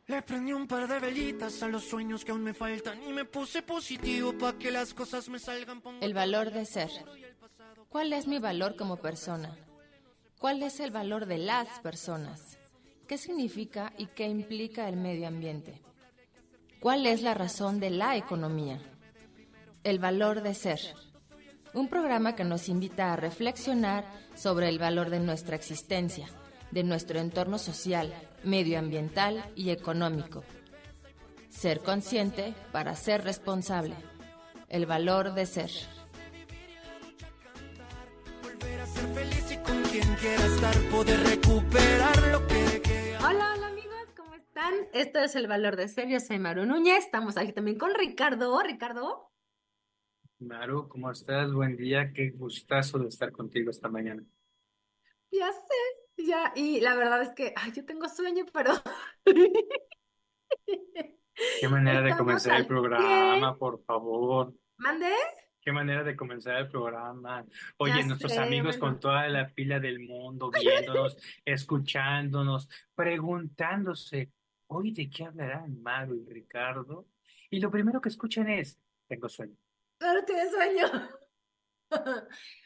Le prendí un par de velitas a los sueños que aún me faltan y me puse positivo para que las cosas me salgan. El valor de ser. ¿Cuál es mi valor como persona? ¿Cuál es el valor de las personas? ¿Qué significa y qué implica el medio ambiente? ¿Cuál es la razón de la economía? El valor de ser. Un programa que nos invita a reflexionar sobre el valor de nuestra existencia, de nuestro entorno social, medioambiental y económico. Ser consciente para ser responsable. El valor de ser. Volver a ser feliz y con quien quiera estar, poder recuperar lo que dejé. Hola amigos, ¿cómo están? Esto es El Valor de Ser. Yo soy Maru Núñez. Estamos aquí también con Ricardo. Ricardo. Maru, ¿cómo estás? Buen día, qué gustazo de estar contigo esta mañana. Ya sé, ya. Y la verdad es que, yo tengo sueño, pero Qué manera de estamos comenzar el al pie. programa, por favor. ¿Mande? Qué manera de comenzar el programa. Ya Oye, nuestros sé, amigos con bueno. toda la pila del mundo viéndonos, escuchándonos, preguntándose, hoy de qué hablarán Maru y Ricardo. Y lo primero que escuchan es, tengo sueño. Claro, tienes sueño.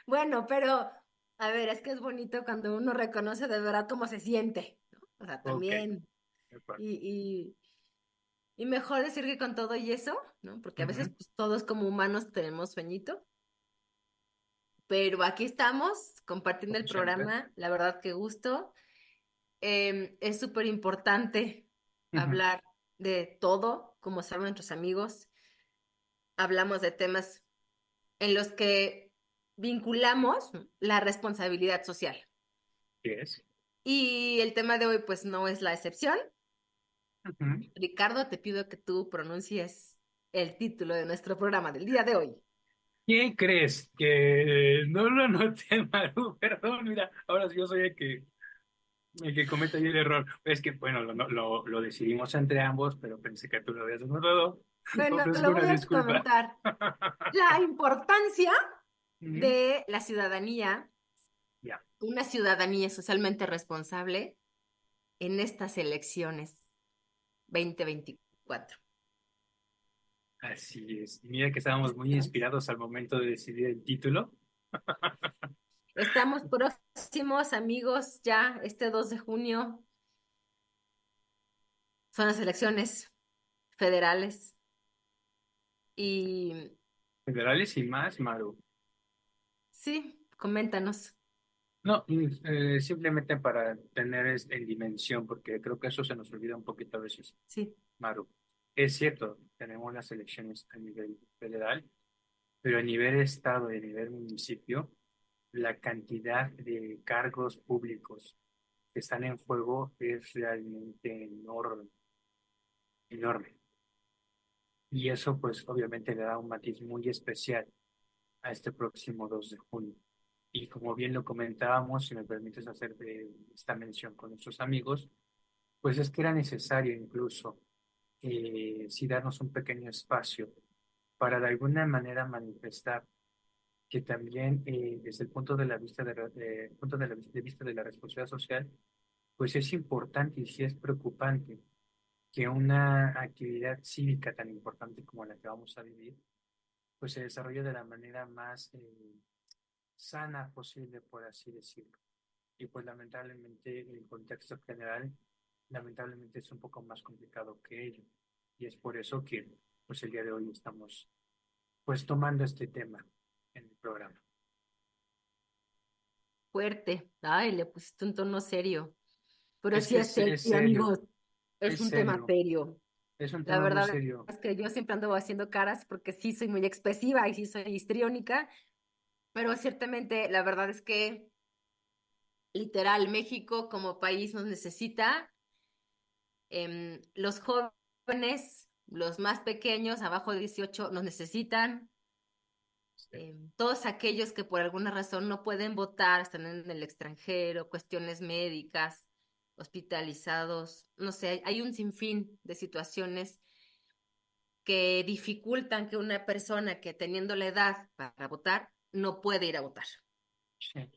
Bueno, pero, a ver, es que es bonito cuando uno reconoce de verdad cómo se siente, ¿no? O sea, Ok, también. de acuerdo. Y, y mejor decir que con todo y eso, ¿no? Porque a veces, Ujú, pues, todos como humanos tenemos sueñito. Pero aquí estamos compartiendo el como siempre. programa. La verdad que gusto. Es súper importante Ujú, hablar de todo, como saben nuestros amigos. Hablamos de temas en los que vinculamos la responsabilidad social. ¿qué es? Y el tema de hoy, pues, no es la excepción. Ujú. Ricardo, te pido que tú pronuncies el título de nuestro programa del día de hoy. ¿Quién crees que no lo noté, Maru? Perdón, mira, ahora sí yo soy el que comete ahí el error. Es que, bueno, lo decidimos entre ambos, pero pensé que tú lo habías notado. Bueno, Ofrezco lo una voy a disculpa. comentar. La importancia Ujú. de la ciudadanía, Ya, una ciudadanía socialmente responsable en estas elecciones 2024. así es. Y mira que estábamos muy Estamos, inspirados al momento de decidir el título. estamos próximos, amigos, ya este 2 de junio son las elecciones federales y Federales y más, Maru. sí, coméntanos. No, simplemente para tener en dimensión, porque creo que eso se nos olvida un poquito a veces. Sí, Maru, es cierto, tenemos las elecciones a nivel federal, pero a nivel estado y a nivel municipio, la cantidad de cargos públicos que están en juego es realmente enorme, enorme. Y eso pues obviamente le da un matiz muy especial a este próximo 2 de junio. Y como bien lo comentábamos, si me permites hacer esta mención con nuestros amigos, pues es que era necesario incluso sí darnos un pequeño espacio para de alguna manera manifestar que también desde el punto de la vista punto de vista de la responsabilidad social, pues es importante y sí es preocupante que una actividad cívica tan importante como la que vamos a vivir, pues se desarrolle de la manera más sana posible, por así decirlo. Y pues lamentablemente el contexto general, lamentablemente es un poco más complicado que ello. Y es por eso que pues el día de hoy estamos pues tomando este tema en el programa. fuerte. Ay, le pusiste un tono serio. Pero Es sí que es serio, es serio, amigos. Es es un tema serio, serio. es un La tema muy verdad serio. es que yo siempre ando haciendo caras porque sí soy muy expresiva y sí soy histriónica, pero ciertamente la verdad es que literal México como país nos necesita. Los jóvenes, los más pequeños, abajo de 18, nos necesitan. Todos aquellos que por alguna razón no pueden votar, están en el extranjero, cuestiones médicas, hospitalizados, no sé, hay un sinfín de situaciones que dificultan que una persona que teniendo la edad para votar no puede ir a votar. Sí,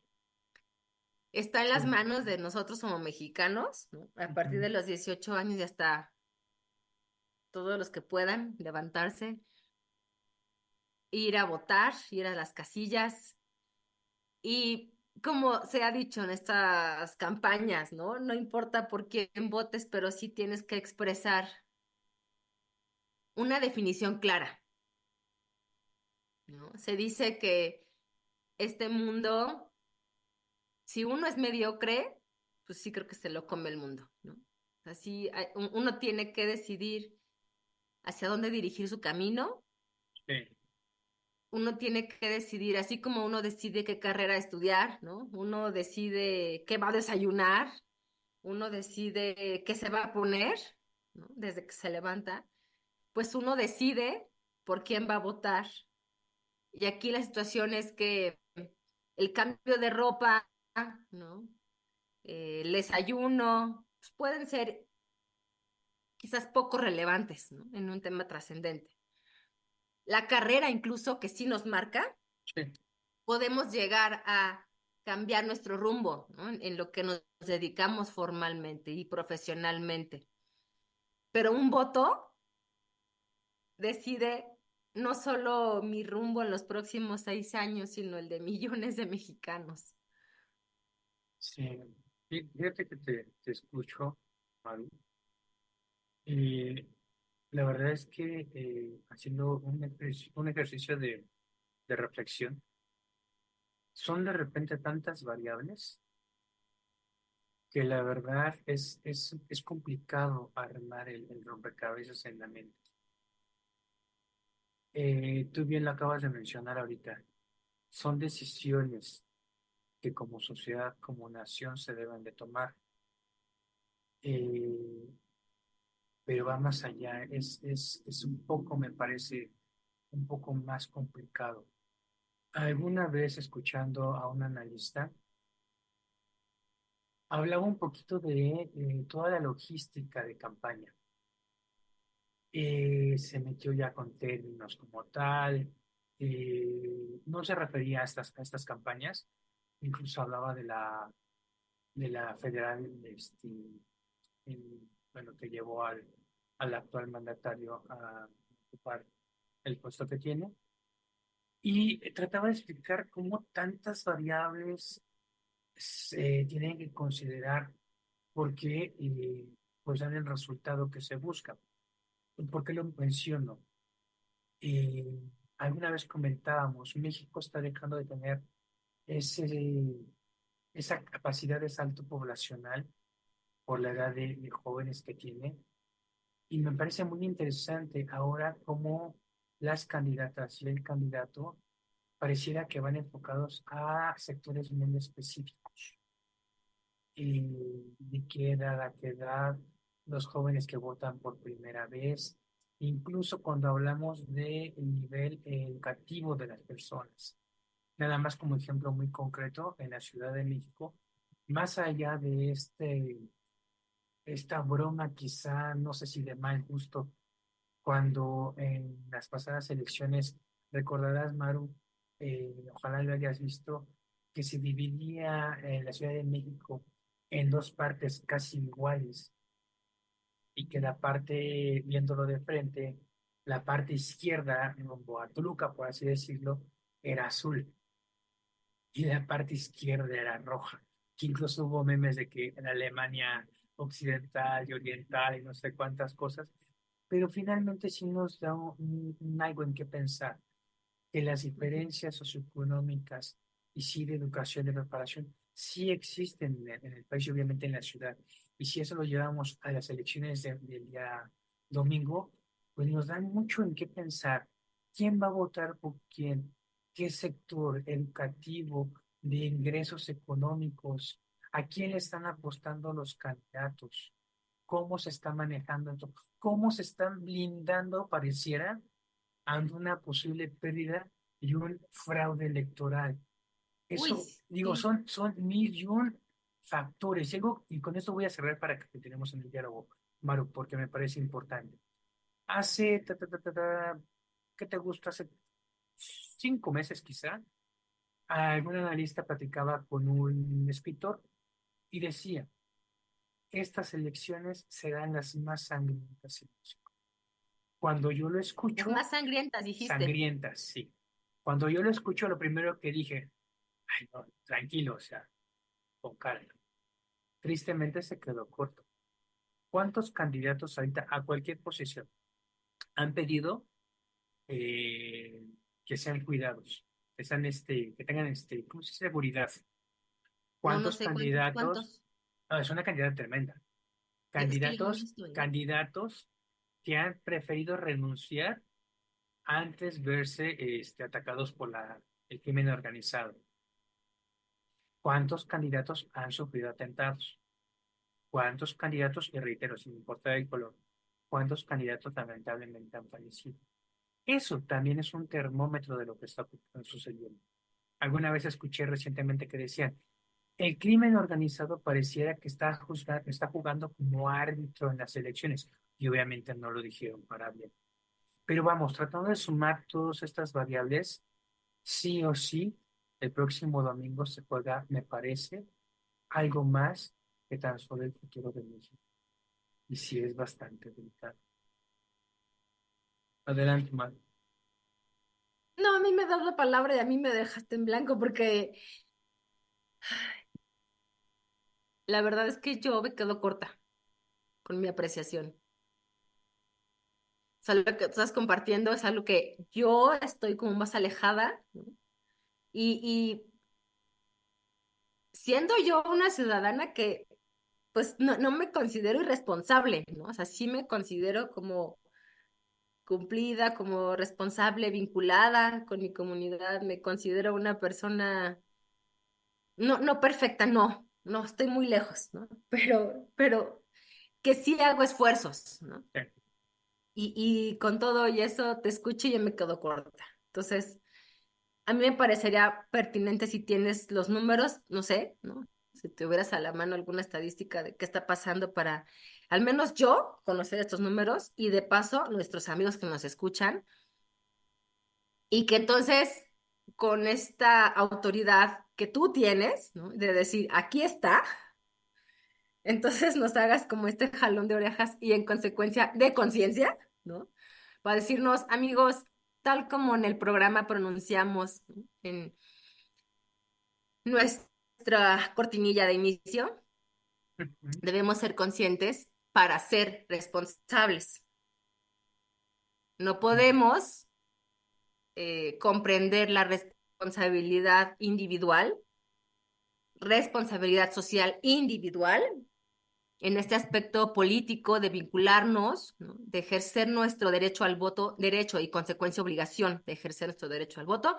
Está en las sí. manos de nosotros como mexicanos, ¿no? A partir Ujú. de los 18 años ya está, todos los que puedan levantarse, ir a votar, ir a las casillas y como se ha dicho en estas campañas, ¿no? No importa por quién votes, pero sí tienes que expresar una definición clara, ¿no? Se dice que este mundo, si uno es mediocre, pues sí creo que se lo come el mundo, ¿no? Así uno tiene que decidir hacia dónde dirigir su camino. Sí, Uno tiene que decidir, así como uno decide qué carrera estudiar, ¿no? Uno decide qué va a desayunar, uno decide qué se va a poner, ¿no? Desde que se levanta, pues uno decide por quién va a votar. Y aquí la situación es que el cambio de ropa, ¿no? El desayuno, pues pueden ser quizás poco relevantes, ¿no? En un tema trascendente. La carrera incluso que sí nos marca, sí, podemos llegar a cambiar nuestro rumbo, ¿no? En lo que nos dedicamos formalmente y profesionalmente. Pero un voto decide no solo mi rumbo en los próximos 6 años, sino el de millones de mexicanos. sí. Fíjate que te escucho, Maru, y la verdad es que haciendo un ejercicio de reflexión, son de repente tantas variables que la verdad es complicado armar el rompecabezas en la mente. Tú bien lo acabas de mencionar ahorita, son decisiones que como sociedad, como nación se deben de tomar, eh, pero va más allá, es un poco, me parece, un poco más complicado. Alguna vez escuchando a un analista, hablaba un poquito de toda la logística de campaña. Se metió ya con términos como tal, no se refería a estas campañas, incluso hablaba de la federal, bueno, que llevó al actual mandatario a ocupar el puesto que tiene, y trataba de explicar cómo tantas variables se tienen que considerar porque pues dan el resultado que se busca. ¿Por qué lo menciono? Eh, Alguna vez comentábamos, México está dejando de tener ese, esa capacidad de salto poblacional por la edad de jóvenes que tiene. Y me parece muy interesante ahora cómo las candidatas y el candidato pareciera que van enfocados a sectores muy específicos. De qué edad a qué edad, los jóvenes que votan por primera vez, incluso cuando hablamos del nivel educativo de las personas. Nada más como ejemplo muy concreto, en la Ciudad de México, más allá de esta broma quizá, no sé si de mal gusto, cuando en las pasadas elecciones, recordarás, Maru, ojalá lo hayas visto, que se dividía la Ciudad de México en dos partes casi iguales y que la parte, viéndolo de frente, la parte izquierda, rumbo a Toluca, por así decirlo, era azul y la parte izquierda era roja, que incluso hubo memes de que en Alemania occidental y oriental y no sé cuántas cosas, pero finalmente sí nos da algo en qué pensar, que las diferencias socioeconómicas y sí de educación, de preparación, sí existen en el país y obviamente en la ciudad. Y si eso lo llevamos a las elecciones del día domingo, pues nos dan mucho en qué pensar. ¿Quién va a votar por quién? ¿Qué sector educativo, de ingresos económicos? ¿A quién le están apostando los candidatos? ¿Cómo se está manejando esto? ¿Cómo se están blindando, pareciera, ante una posible pérdida y un fraude electoral? Uy, Eso, digo, sí. son mil y un factores. Y con esto voy a cerrar para que continuemos en el diálogo, Maru, porque me parece importante. Hace, ¿qué te gusta? Hace 5 meses quizá, algún analista platicaba con un escritor y decía, estas elecciones serán las más sangrientas en México. cuando yo lo Las escucho, más sangrientas, dijiste. sangrientas, sí. Cuando yo lo escucho, lo primero que dije, ay, no, tranquilo, o sea, con calma. Tristemente se quedó corto. ¿Cuántos candidatos ahorita a cualquier posición han pedido eh, que sean cuidados, que sean que tengan ¿cómo se dice? Seguridad? No, no ¿Cuántos sé cuántos, candidatos? cuántos. Ah, es una cantidad tremenda. Es que yo no Candidatos, estoy, ¿no? candidatos que han preferido renunciar antes verse atacados por el crimen organizado. ¿Cuántos candidatos han sufrido atentados? ¿Cuántos candidatos, y reitero, sin importar el color, cuántos candidatos lamentablemente han fallecido? Eso también es un termómetro de lo que está sucediendo. Alguna vez escuché recientemente que decían, el crimen organizado pareciera que está jugando como árbitro en las elecciones, y obviamente no lo dijeron para bien. Pero vamos, tratando de sumar todas estas variables, sí o sí, el próximo domingo se juega, me parece, algo más que tan solo el futuro de México. Y sí es bastante delicado. Adelante, Mar. No, a mí me das la palabra y a mí me dejaste en blanco porque la verdad es que yo me quedo corta con mi apreciación. O sea, lo que tú estás compartiendo es algo que yo estoy como más alejada, ¿no? Y siendo yo una ciudadana que pues no me considero irresponsable, ¿no? O sea, sí me considero como cumplida, como responsable, vinculada con mi comunidad, me considero una persona, no perfecta, no, estoy muy lejos, ¿no? Pero que sí hago esfuerzos, ¿no? Sí. Y con todo y eso te escucho y yo me quedo corta. Entonces, a mí me parecería pertinente si tienes los números, no sé, ¿no? Si tuvieras a la mano alguna estadística de qué está pasando para, al menos yo, conocer estos números y de paso nuestros amigos que nos escuchan y que entonces con esta autoridad que tú tienes, ¿no? De decir, aquí está, entonces nos hagas como este jalón de orejas y en consecuencia de conciencia, ¿no? Para decirnos, amigos, tal como en el programa pronunciamos, ¿no? En nuestra cortinilla de inicio, Ujú. debemos ser conscientes para ser responsables. No podemos comprender la responsabilidad individual, responsabilidad social individual en este aspecto político de vincularnos, ¿no? De ejercer nuestro derecho al voto, derecho y consecuencia obligación de ejercer nuestro derecho al voto,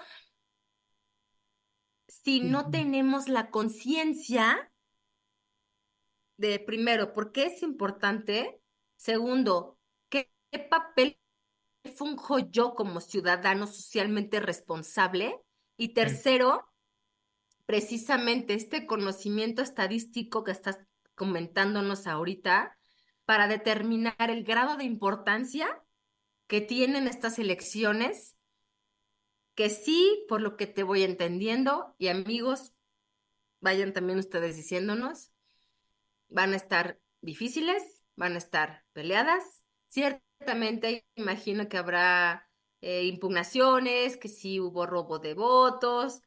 si no Ujú. tenemos la conciencia de, primero, por qué es importante, segundo, qué papel funjo yo como ciudadano socialmente responsable, y Sí. tercero, precisamente este conocimiento estadístico que estás comentándonos ahorita para determinar el grado de importancia que tienen estas elecciones, que sí, por lo que te voy entendiendo, y amigos, vayan también ustedes diciéndonos, van a estar difíciles, van a estar peleadas. Ciertamente, imagino que habrá impugnaciones, que sí hubo robo de votos.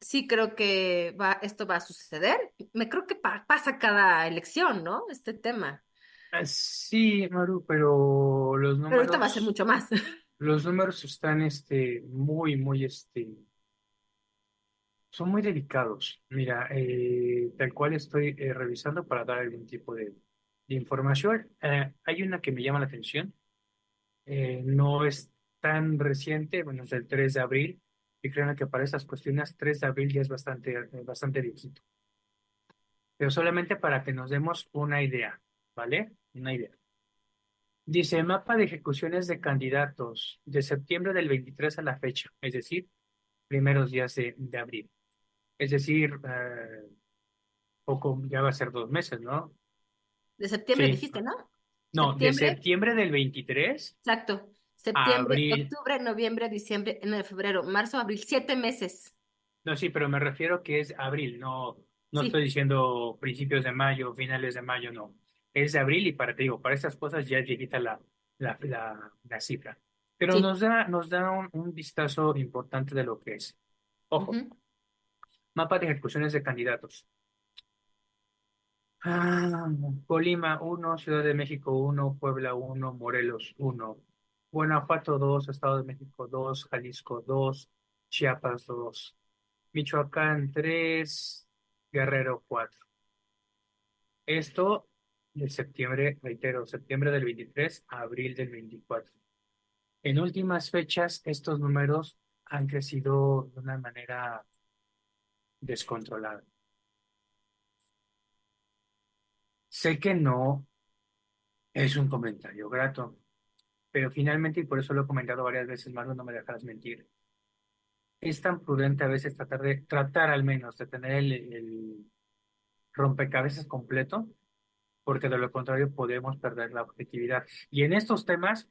Sí creo que esto va a suceder. Me creo que pasa cada elección, ¿no? Este tema. Sí, Maru, pero Pero ahorita va a ser mucho más. los números están muy, muy, son muy delicados. Mira, tal cual estoy revisando para dar algún tipo de información. Hay una que me llama la atención. No es tan reciente, bueno, es del 3 de abril. Y creo que para esas cuestiones, 3 de abril ya es bastante viejito. Pero solamente para que nos demos una idea, ¿vale? Una idea. Dice, mapa de ejecuciones de candidatos de septiembre del 23 a la fecha, es decir, primeros días de abril. Es decir, poco, ya va a ser 2 meses, ¿no? De septiembre Sí. dijiste, ¿no? No, de Septiembre, septiembre del 23 exacto. a Septiembre, abril. octubre, noviembre, diciembre, enero, febrero, marzo, abril, 7 meses. No, sí, pero me refiero que es abril, no estoy Sí, diciendo principios de mayo, finales de mayo, no. Es de abril y te digo, para estas cosas ya es viejita la cifra. Pero Sí. nos da un vistazo importante de lo que es. Ojo, Ujú. mapa de ejecuciones de candidatos. Ah, Colima 1, Ciudad de México 1, Puebla 1, Morelos 1, Guanajuato 2, Estado de México 2, Jalisco 2, Chiapas 2, Michoacán 3, Guerrero 4. Esto de septiembre, reitero, septiembre del 23 a abril del 24. En últimas fechas, estos números han crecido de una manera descontrolada. Sé que no es un comentario grato, pero finalmente, y por eso lo he comentado varias veces, Marlon, no me dejarás mentir, es tan prudente a veces tratar al menos de tener el rompecabezas completo, porque de lo contrario podemos perder la objetividad. Y en estos temas,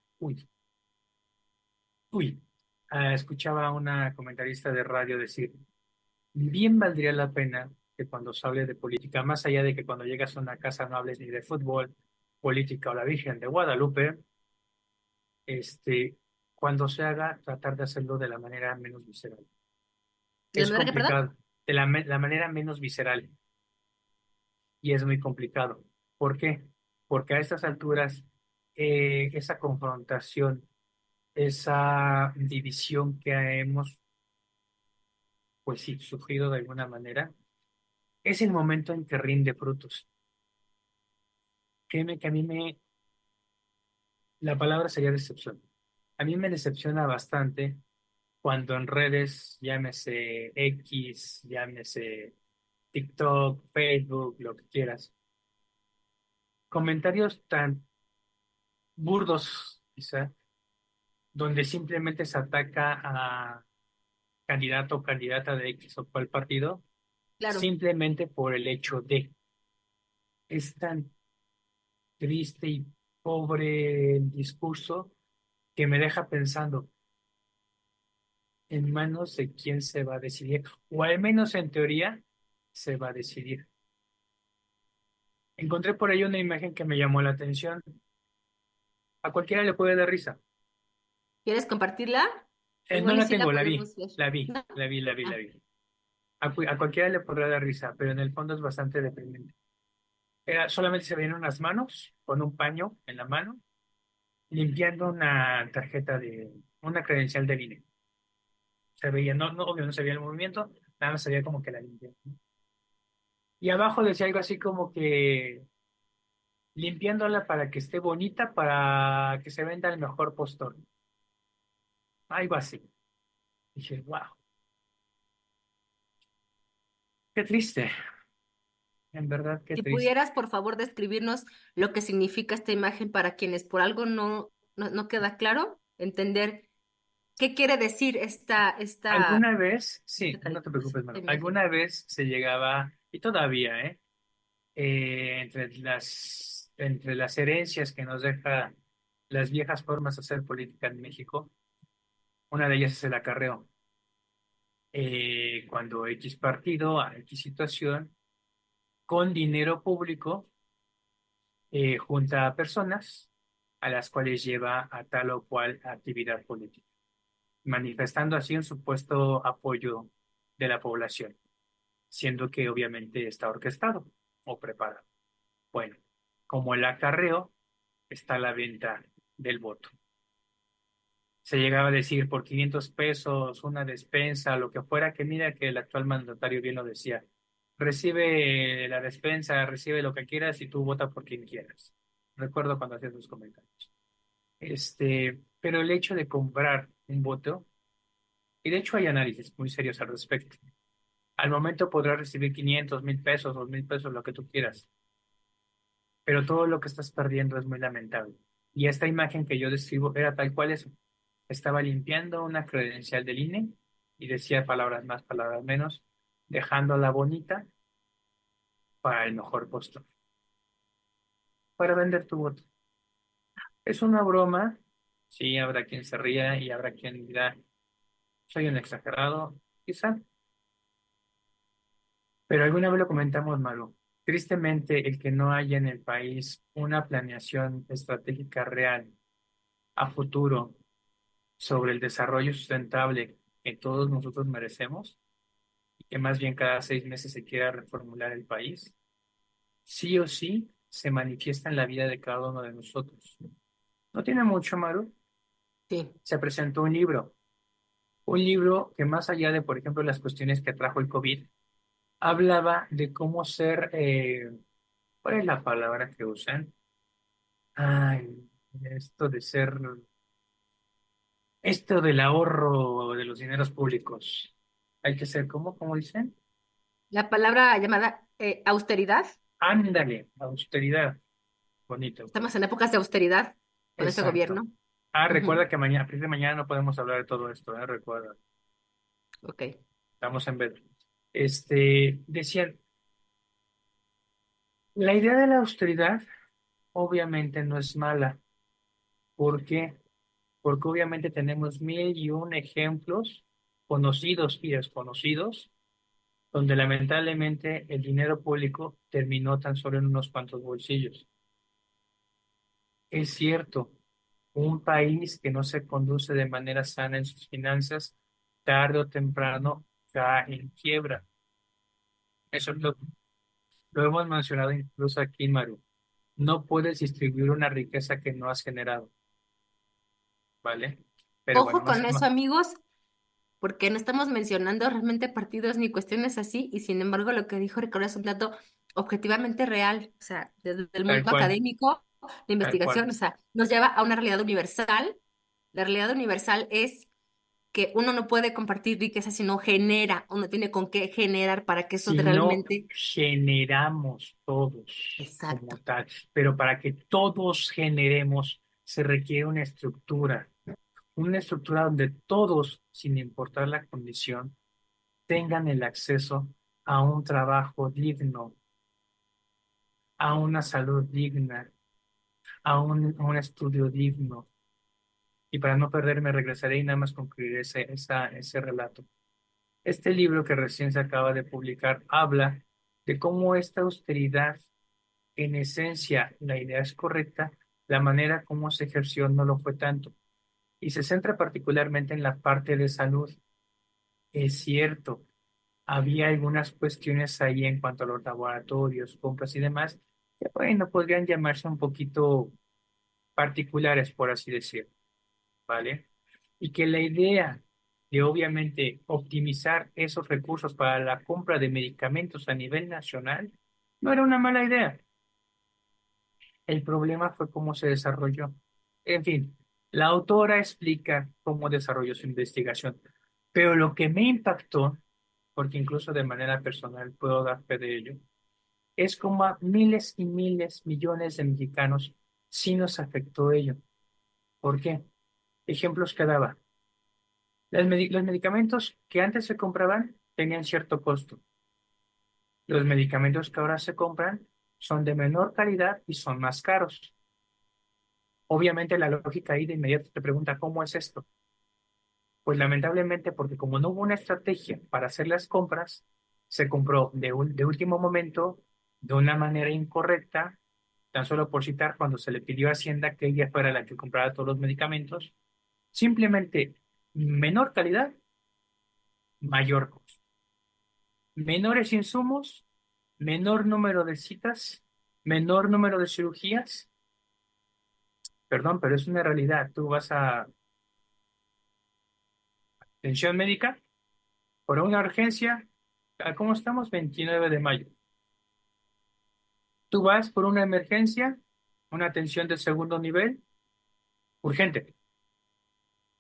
escuchaba a una comentarista de radio decir, bien valdría la pena que cuando se hable de política, más allá de que cuando llegas a una casa no hables ni de fútbol, política o la Virgen de Guadalupe, este, cuando se haga, tratar de hacerlo de la manera menos visceral. ¿De la Es manera que, perdón? complicado, de la manera menos visceral, y es muy complicado. ¿Por qué? Porque a estas alturas, esa confrontación, esa división que hemos, pues sí, sufrido de alguna manera, es el momento en que rinde frutos. Créeme que la palabra sería decepción. A mí me decepciona bastante cuando en redes, llámese X, llámese TikTok, Facebook, lo que quieras, comentarios tan burdos, quizá, donde simplemente se ataca a candidato o candidata de X o cual partido, Claro. simplemente por el hecho de. Es tan triste y pobre el discurso que me deja pensando en manos de quién se va a decidir, o al menos en teoría se va a decidir. Encontré por ahí una imagen que me llamó la atención. A cualquiera le puede dar risa. ¿Quieres compartirla? No Igual y la si la tengo, podemos ver. la vi, No. la vi, la vi, la Ah, vi. A cualquiera le podrá dar risa, pero en el fondo es bastante deprimente. Solamente se veían unas manos con un paño en la mano, limpiando una credencial de INE. Se veía, obvio, no se veía el movimiento, nada más se veía como que la limpiaban. Y abajo decía algo así como que limpiándola para que esté bonita, para que se venda el mejor postor. Algo así. Dije, wow, qué triste, en verdad, qué si triste. pudieras, por favor, describirnos lo que significa esta imagen para quienes por algo no queda claro, entender qué quiere decir Alguna vez, esta sí, no te calificación, preocupes, esta mano, imagen. alguna vez se llegaba, y todavía, entre las herencias que nos deja las viejas formas de hacer política en México, una de ellas es el acarreo. Cuando X partido, a X situación, con dinero público, junta a personas a las cuales lleva a tal o cual actividad política, manifestando así un supuesto apoyo de la población, siendo que obviamente está orquestado o preparado. Bueno, como el acarreo, está la venta del voto. Se llegaba a decir por 500 pesos, una despensa, lo que fuera, que mira que el actual mandatario bien lo decía. Recibe la despensa, recibe lo que quieras y tú vota por quien quieras. Recuerdo cuando hacía sus comentarios. Pero el hecho de comprar un voto, y de hecho hay análisis muy serios al respecto. Al momento podrás recibir 500, 1000 pesos, 2000 pesos, lo que tú quieras, pero todo lo que estás perdiendo es muy lamentable. Y esta imagen que yo describo era tal cual eso. Estaba limpiando una credencial del INE y decía palabras más, palabras menos, dejándola bonita para el mejor postor, para vender tu voto. Es una broma, sí, habrá quien se ría y habrá quien dirá, soy un exagerado, quizá, pero alguna vez lo comentamos, Maru. Tristemente, el que no haya en el país una planeación estratégica real a futuro sobre el desarrollo sustentable que todos nosotros merecemos, y que más bien cada 6 meses se quiera reformular el país, sí o sí se manifiesta en la vida de cada uno de nosotros. No tiene mucho, Maru, Sí. se presentó un libro que más allá de, por ejemplo, las cuestiones que trajo el COVID, hablaba de cómo ser, ¿cuál es la palabra que usan? Ay, esto de ser, esto del ahorro de los dineros públicos. Hay que ser, ¿cómo dicen? La palabra llamada austeridad. Ándale, austeridad. Bonito. Estamos en épocas de austeridad con este Exacto. gobierno. Ah, Ujú. recuerda que mañana, a partir de mañana no podemos hablar de todo esto, ¿eh? Recuerda, Ok. estamos en beta. Decían, la idea de la austeridad obviamente no es mala. ¿Por qué? Porque obviamente tenemos mil y un ejemplos conocidos y desconocidos donde lamentablemente el dinero público terminó tan solo en unos cuantos bolsillos. Es cierto, un país que no se conduce de manera sana en sus finanzas, tarde o temprano cae en quiebra. Eso lo hemos mencionado incluso aquí, Maru. No puedes distribuir una riqueza que no has generado, ¿vale? Pero bueno, Ojo más, con eso, amigos, porque no estamos mencionando realmente partidos ni cuestiones así, y sin embargo lo que dijo Ricardo es un dato objetivamente real, o sea, desde el tal mundo cual, académico, de tal cual. investigación, o sea, nos lleva a una realidad universal. La realidad universal es que uno no puede compartir riqueza si no genera, uno tiene con qué generar para que eso Si no realmente... generamos todos como Exacto. tal, pero para que todos generemos se requiere una estructura donde todos, sin importar la condición, tengan el acceso a un trabajo digno, a una salud digna, a un estudio digno. Y para no perderme, regresaré y nada más concluiré ese relato. Este libro que recién se acaba de publicar habla de cómo esta austeridad, en esencia, la idea es correcta, la manera como se ejerció no lo fue tanto. Y se centra particularmente en la parte de salud. Es cierto, había algunas cuestiones ahí en cuanto a los laboratorios, compras y demás, que bueno, podrían llamarse un poquito particulares, por así decirlo, ¿vale? Y que la idea de obviamente optimizar esos recursos para la compra de medicamentos a nivel nacional no era una mala idea. El problema fue cómo se desarrolló. En fin, la autora explica cómo desarrolló su investigación, pero lo que me impactó, porque incluso de manera personal puedo dar fe de ello, es como a miles y miles, millones de mexicanos sí nos afectó ello. ¿Por qué? Ejemplos que daba. Los medicamentos que antes se compraban tenían cierto costo. Los medicamentos que ahora se compran son de menor calidad y son más caros. Obviamente la lógica ahí de inmediato te pregunta, ¿cómo es esto? Pues lamentablemente porque como no hubo una estrategia para hacer las compras, se compró de último momento, de una manera incorrecta, tan solo por citar, cuando se le pidió a Hacienda que ella fuera la que comprara todos los medicamentos, simplemente menor calidad, mayor costo. Menores insumos, menor número de citas, menor número de cirugías. Perdón, pero es una realidad. Tú vas a atención médica por una urgencia. ¿Cómo estamos? 29 de mayo. Tú vas por una emergencia, una atención de segundo nivel, urgente,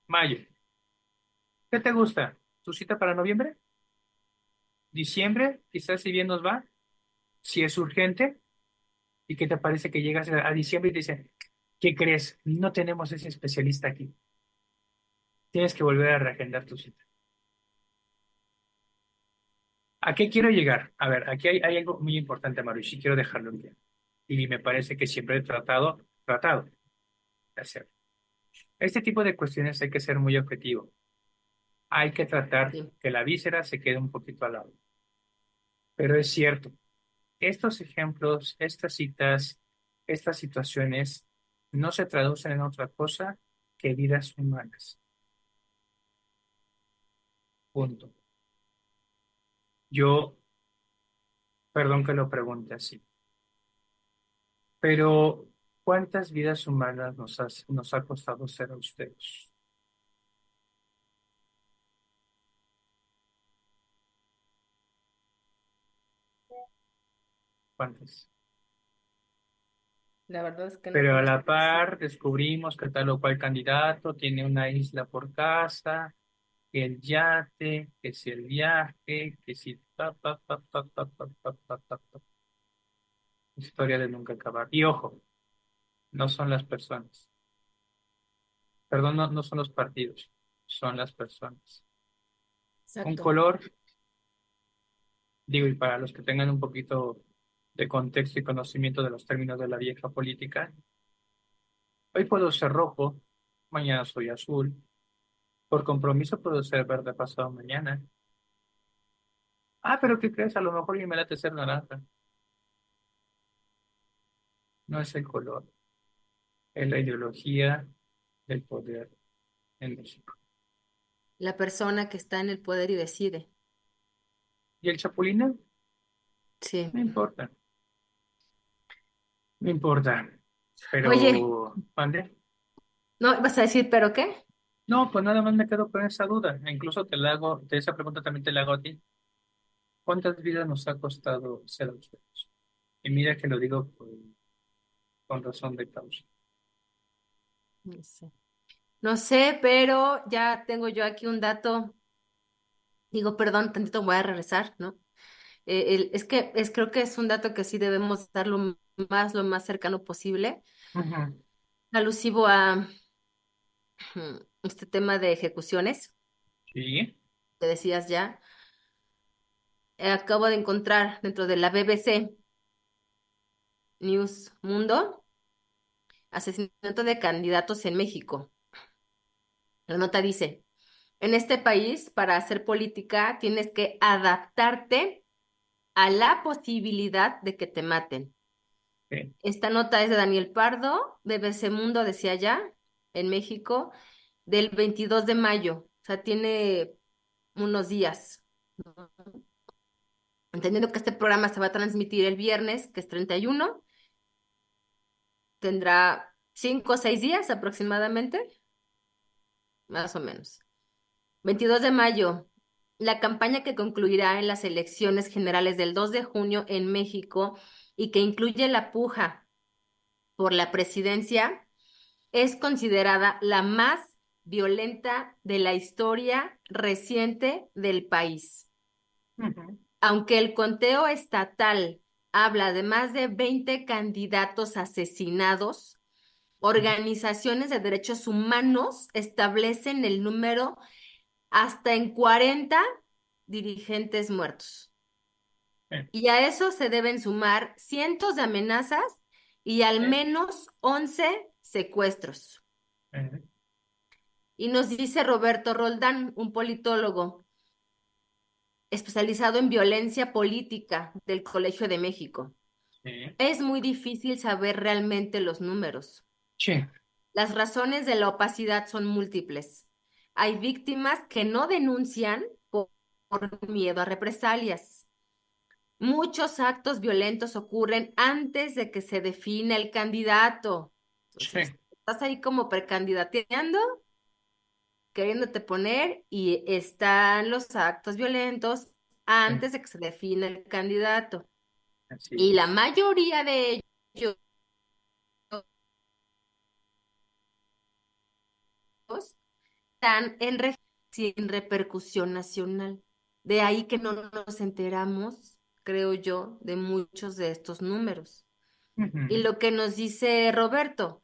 mayo. ¿Qué te gusta? ¿Tu cita para noviembre? ¿Diciembre? Quizás si bien nos va. Si es urgente, ¿y qué te parece que llegas a diciembre y te dicen, ¿qué crees? No tenemos ese especialista aquí. Tienes que volver a reagendar tu cita. ¿A qué quiero llegar? A ver, aquí hay algo muy importante, Maru, y sí quiero dejarlo en claro. Y me parece que siempre he tratado de hacer. Este tipo de cuestiones hay que ser muy objetivo. Hay que tratar Sí. que la víscera se quede un poquito al lado. Pero es cierto, estos ejemplos, estas citas, estas situaciones no se traducen en otra cosa que vidas humanas. Punto. Yo, perdón que lo pregunte así, pero ¿cuántas vidas humanas nos ha costado ser austeros? ¿Cuántas? La verdad es que no Pero a podría la decir. par descubrimos que tal o cual candidato tiene una isla por casa, que el yate, que si el viaje, que si pa. Historia de nunca acabar. Y ojo, no son las personas. Perdón, no son los partidos, son las personas. Un Exacto. color, digo, y para los que tengan un poquito de contexto y conocimiento de los términos de la vieja política, hoy puedo ser rojo, mañana soy azul, por compromiso puedo ser verde pasado mañana. Ah, pero ¿qué crees? A lo mejor yo me late ser naranja. No es el color, es la ideología del poder en México. La persona que está en el poder y decide. ¿Y el chapulín? Sí. No importa, no importa. Oye, Pero, ¿mande? ¿no vas a decir pero qué? No, pues nada más me quedo con esa duda. E incluso te la hago, de esa pregunta también te la hago a ti. ¿Cuántas vidas nos ha costado ser austeros? Y mira que lo digo con razón de causa. No sé. No sé, pero ya tengo yo aquí un dato. Digo, perdón, tantito voy a regresar, ¿no? Es que creo que es un dato que sí debemos dar lo más cercano posible, Ujú. alusivo a este tema de ejecuciones, Sí, que decías ya. Acabo de encontrar dentro de la BBC News Mundo, asesinato de candidatos en México. La nota dice, en este país, para hacer política, tienes que adaptarte a la posibilidad de que te maten. sí, Esta nota es de Daniel Pardo, BBC Mundo, decía ya, en México, del 22 de mayo. O sea, tiene unos días. Entendiendo que este programa se va a transmitir el viernes, que es 31, tendrá 5 o 6 días aproximadamente, más o menos. 22 de mayo, la campaña que concluirá en las elecciones generales del 2 de junio en México y que incluye la puja por la presidencia es considerada la más violenta de la historia reciente del país. ujú, Aunque el conteo estatal habla de más de 20 candidatos asesinados, organizaciones de derechos humanos establecen el número hasta en 40 dirigentes muertos. sí, Y a eso se deben sumar cientos de amenazas y al sí, menos 11 secuestros. sí, Y nos dice Roberto Roldán, un politólogo especializado en violencia política del Colegio de México. sí, Es muy difícil saber realmente los números. sí, Las razones de la opacidad son múltiples. Hay víctimas que no denuncian por miedo a represalias. Muchos actos violentos ocurren antes de que se define el candidato. Entonces, sí, estás ahí como precandidateando, queriéndote poner y están los actos violentos sí, antes de que se define el candidato. así Y la es. mayoría de ellos están sin repercusión nacional. De ahí que no nos enteramos, creo yo, de muchos de estos números. Y Ujú, lo que nos dice Roberto,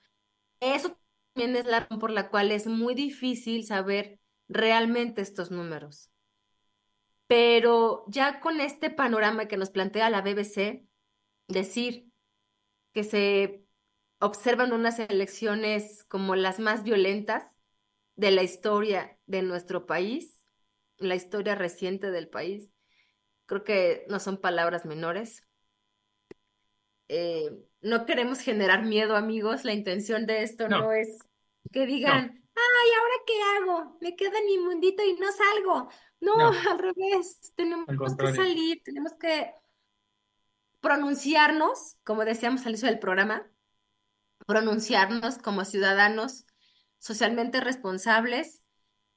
eso también es la razón por la cual es muy difícil saber realmente estos números. Pero ya con este panorama que nos plantea la BBC, decir que se observan unas elecciones como las más violentas de la historia de nuestro país, la historia reciente del país, creo que no son palabras menores. No queremos generar miedo, amigos. La intención de esto no, no es que no, digan, ¿y ahora qué hago? Me quedo en mi mundito y no salgo. No, No, al revés, tenemos al que contrario. salir, tenemos que pronunciarnos, como decíamos al inicio del programa, pronunciarnos como ciudadanos socialmente responsables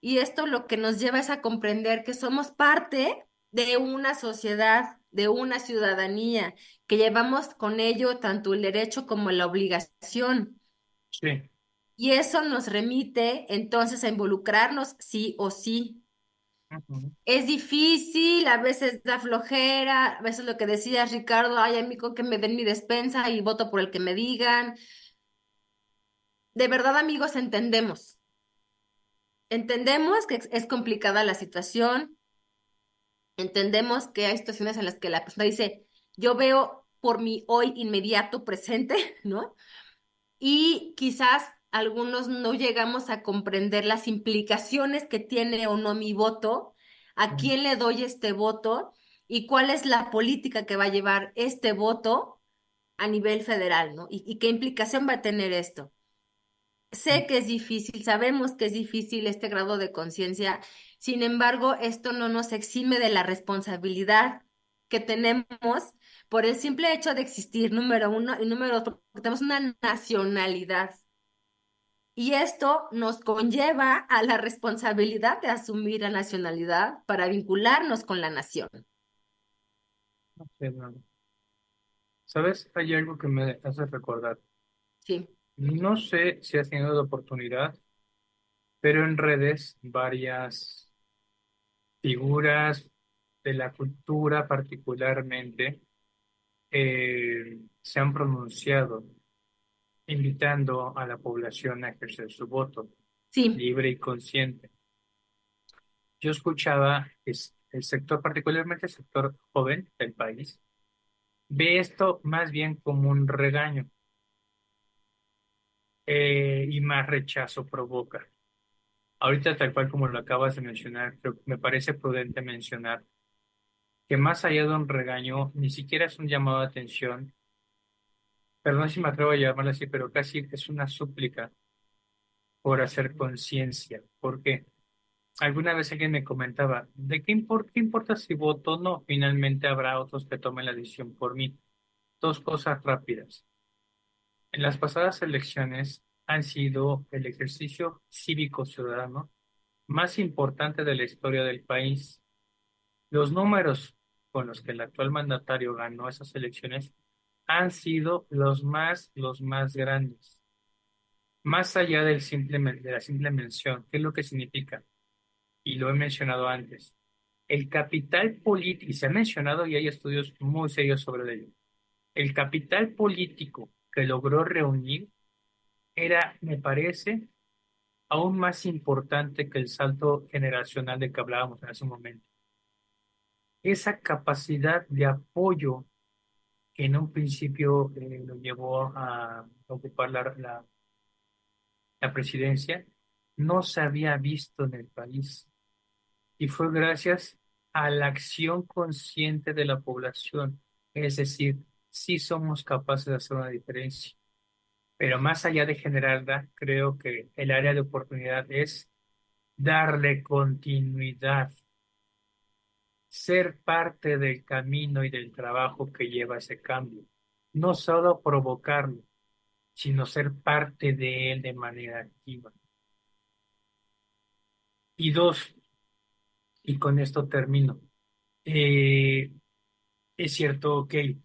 y esto lo que nos lleva es a comprender que somos parte de una sociedad, de una ciudadanía, que llevamos con ello tanto el derecho como la obligación. Sí. Y eso nos remite entonces a involucrarnos sí o sí. Ujú. Es difícil, a veces da flojera, a veces lo que decías, Ricardo, ay, amigo, que me den mi despensa y voto por el que me digan. De verdad, amigos, entendemos. Entendemos que es complicada la situación, entendemos que hay situaciones en las que la persona dice, yo veo por mi hoy inmediato presente, ¿no? Y quizás algunos no llegamos a comprender las implicaciones que tiene o no mi voto, a Sí. quién le doy este voto y cuál es la política que va a llevar este voto a nivel federal, ¿no? Y qué implicación va a tener esto. Sé que es difícil, sabemos que es difícil este grado de conciencia, sin embargo, esto no nos exime de la responsabilidad que tenemos por el simple hecho de existir, número uno, y número dos, porque tenemos una nacionalidad. Y esto nos conlleva a la responsabilidad de asumir la nacionalidad para vincularnos con la nación. Sí, no. ¿Sabes? Hay algo que me hace recordar. Sí, No sé si has tenido la oportunidad, pero en redes varias figuras de la cultura particularmente se han pronunciado invitando a la población a ejercer su voto sí, libre y consciente. Yo escuchaba el sector, particularmente el sector joven del país, ve esto más bien como un regaño y más rechazo provoca. Ahorita, tal cual como lo acabas de mencionar, me parece prudente mencionar que más allá de un regaño, ni siquiera es un llamado de atención, perdón si me atrevo a llamarlo así, pero casi es una súplica por hacer conciencia. ¿Por qué? Alguna vez alguien me comentaba, qué importa si voto o no? Finalmente habrá otros que tomen la decisión por mí. Dos cosas rápidas. En las pasadas elecciones han sido el ejercicio cívico ciudadano más importante de la historia del país. Los números con los que el actual mandatario ganó esas elecciones han sido los más grandes. Más allá de la simple mención, ¿qué es lo que significa? Y lo he mencionado antes. El capital político, y se ha mencionado y hay estudios muy serios sobre ello, el capital político que logró reunir era, me parece, aún más importante que el salto generacional de que hablábamos en ese momento. Esa capacidad de apoyo que en un principio lo llevó a ocupar la presidencia, no se había visto en el país. Y fue gracias a la acción consciente de la población. Es decir, sí somos capaces de hacer una diferencia. Pero más allá de generarla, creo que el área de oportunidad es darle continuidad, ser parte del camino y del trabajo que lleva ese cambio. No solo provocarlo, sino ser parte de él de manera activa. Y dos, y con esto termino, eh, es cierto que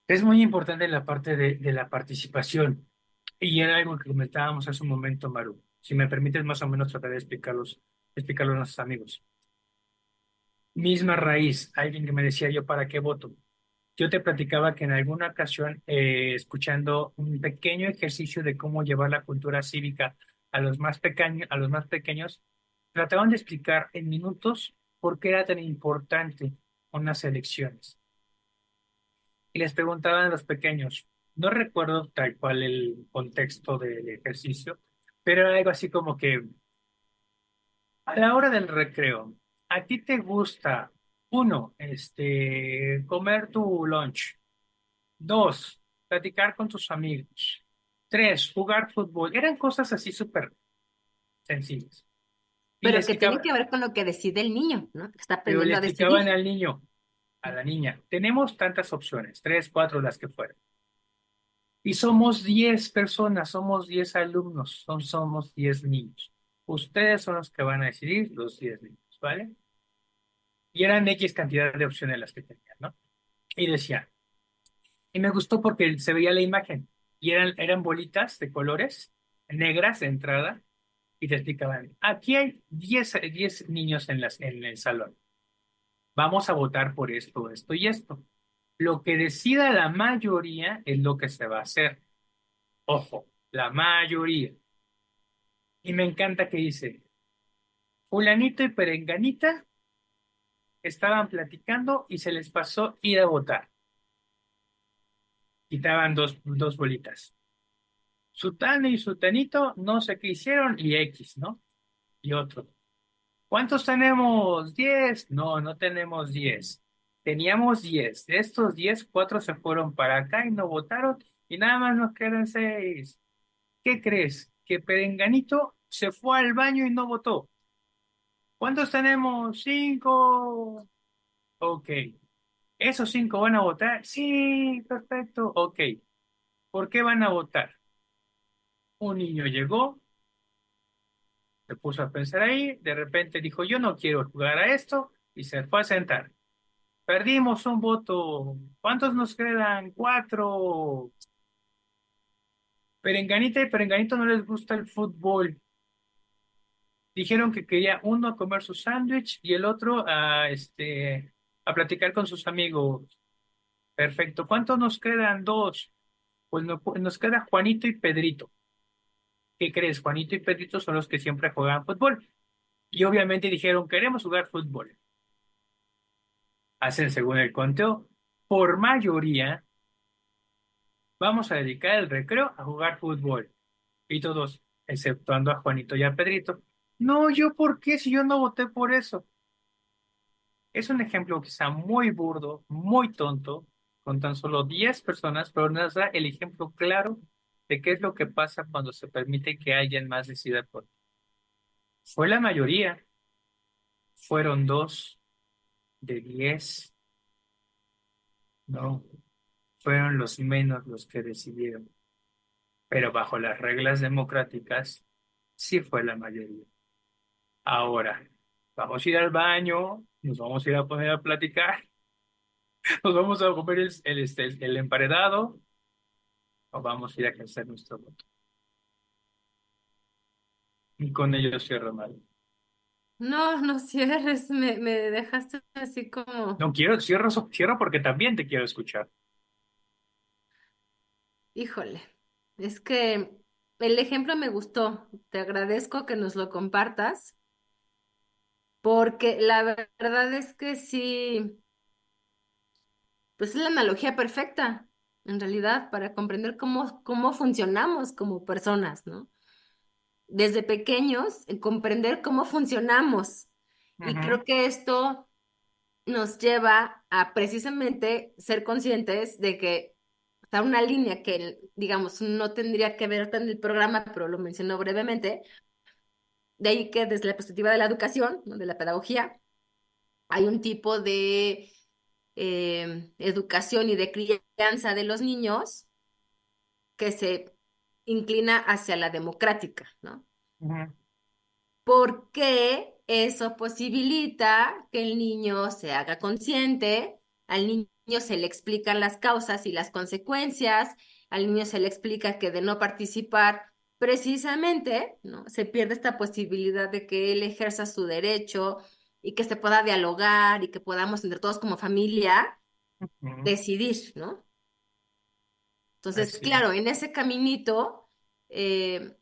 es muy importante la parte de la participación. Y era algo que comentábamos hace un momento, Maru. Si me permites, más o menos trataré de explicarlo a nuestros amigos. Misma raíz, alguien que me decía yo, ¿para qué voto? Yo te platicaba que en alguna ocasión, escuchando un pequeño ejercicio de cómo llevar la cultura cívica a los más pequeños, trataban de explicar en minutos por qué era tan importante unas elecciones. Y les preguntaban a los pequeños, no recuerdo tal cual el contexto del ejercicio, pero era algo así como que a la hora del recreo, ¿a ti te gusta, uno, comer tu lunch? Dos, platicar con tus amigos. Tres, jugar fútbol. Eran cosas así súper. sencillas. Y le Pero que tiene explicaban, que ver con lo que decide el niño, ¿no? Que está pero le aprendiendo a explicaban decidir. al niño, a la niña, tenemos tantas opciones, tres, cuatro, las que fueran. Y somos 10 personas, somos 10 alumnos, somos 10 niños. Ustedes son los que van a decidir los 10 niños, ¿vale? Y eran X cantidad de opciones las que tenían, ¿no? Y decían, y me gustó porque se veía la imagen, y eran bolitas de colores negras de entrada, y te explicaban, aquí hay 10 niños en el salón. Vamos a votar por esto, esto y esto. Lo que decida la mayoría es lo que se va a hacer. Ojo, la mayoría. Y me encanta que dice, fulanito y perenganita estaban platicando y se les pasó ir a votar. Quitaban dos bolitas. Sutano y Sutanito no sé qué hicieron y X, ¿no? Y otro. ¿Cuántos tenemos? 10. No, no tenemos 10. Teníamos 10. De estos 10, 4 se fueron para acá y no votaron y nada más nos quedan 6. ¿Qué crees? Que Perenganito se fue al baño y no votó. ¿Cuántos tenemos? 5. Ok. ¿Esos 5 van a votar? Sí, perfecto. Ok. ¿Por qué van a votar? Un niño llegó, se puso a pensar ahí, de repente dijo, yo no quiero jugar a esto y se fue a sentar. Perdimos un voto. ¿Cuántos nos quedan? 4. Perenganita y Perenganito no les gusta el fútbol. Dijeron que quería uno a comer su sándwich y el otro a platicar con sus amigos. Perfecto. ¿Cuántos nos quedan? 2. Pues nos queda Juanito y Pedrito. ¿Qué crees? Juanito y Pedrito son los que siempre juegan fútbol. Y obviamente dijeron, queremos jugar fútbol. Hacen según el conteo. Por mayoría, vamos a dedicar el recreo a jugar fútbol. Y todos, exceptuando a Juanito y a Pedrito. No, ¿yo por qué si yo no voté por eso? Es un ejemplo quizá muy burdo, muy tonto, con tan solo 10 personas, pero nos da el ejemplo claro de qué es lo que pasa cuando se permite que alguien más decida por ti. Fue la mayoría, fueron 2 de 10, no, fueron los menos los que decidieron, pero bajo las reglas democráticas sí fue la mayoría. Ahora, vamos a ir al baño, nos vamos a ir a poner a platicar, nos vamos a comer el emparedado o vamos a ir a ejercer nuestro voto. Y con ello cierro mal. No, no cierres, me dejaste así como, No quiero, cierro porque también te quiero escuchar. híjole, es que el ejemplo me gustó, te agradezco que nos lo compartas, porque la verdad es que sí, pues es la analogía perfecta, en realidad, para comprender cómo funcionamos como personas, ¿no? Desde pequeños, comprender cómo funcionamos. Y Ujú. creo que esto nos lleva a precisamente ser conscientes de que está una línea que, digamos, no tendría que ver en el programa, pero lo mencionó brevemente, de ahí que desde la perspectiva de la educación, ¿no? De la pedagogía, hay un tipo de educación y de crianza de los niños que se inclina hacia la democrática, ¿no? Ujú. Porque eso posibilita que el niño se haga consciente, al niño se le explican las causas y las consecuencias, al niño se le explica que de no participar, precisamente, ¿no? Se pierde esta posibilidad de que él ejerza su derecho y que se pueda dialogar y que podamos entre todos como familia Ujú. decidir, ¿no? Entonces, Así es. claro, en ese caminito, eh,